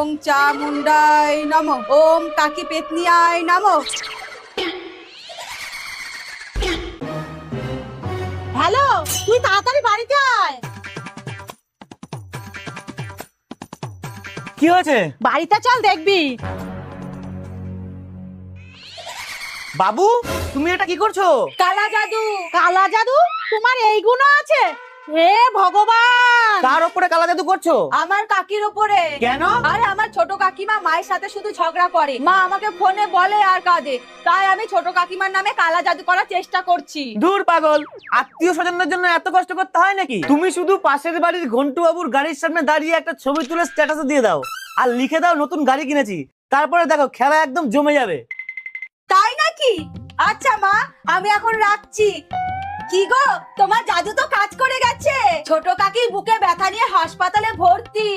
ওং চামুন্ডায় নমঃ, ওম কাকি পেতনিয়ায় নমঃ। হ্যালো, তুই তাড়াতাড়ি বাড়িতে আয়। কি হয়েছে? বাড়িতে চল দেখবি। বাবু, তুমি এটা কি করছো? কালা জাদু। কালা জাদু? তোমার এই গুণ আছে? হে ভগবান! কার ওপরে কালা জাদু করছো? আমার কাকির ওপরে। কেন? আরে আমার ছোট কাকিমা মায়ের সাথে শুধু ঝগড়া করে, মা আমাকে ফোনে বলে আর কাঁদে, তাই আমি ছোট কাকিমার নামে কালা জাদু করার চেষ্টা করছি। দূর পাগল, আত্মীয় স্বজনদের জন্য এত কষ্ট করতে হয় নাকি? তুমি শুধু পাশের বাড়ির ঘন্টু বাবুর গাড়ির সামনে দাঁড়িয়ে একটা ছবি তুলে স্ট্যাটাসে দিয়ে দাও আর লিখে দাও নতুন গাড়ি কিনেছি, তারপরে দেখো খেলা একদম জমে যাবে। তাই নাকি? আচ্ছা মা, আমি এখন রাখছি। কি গো, তোমার জাদু তো কাজ করে গেছে। ছোট কাকির বুকে ব্যথা নিয়ে হাসপাতালে ভর্তি।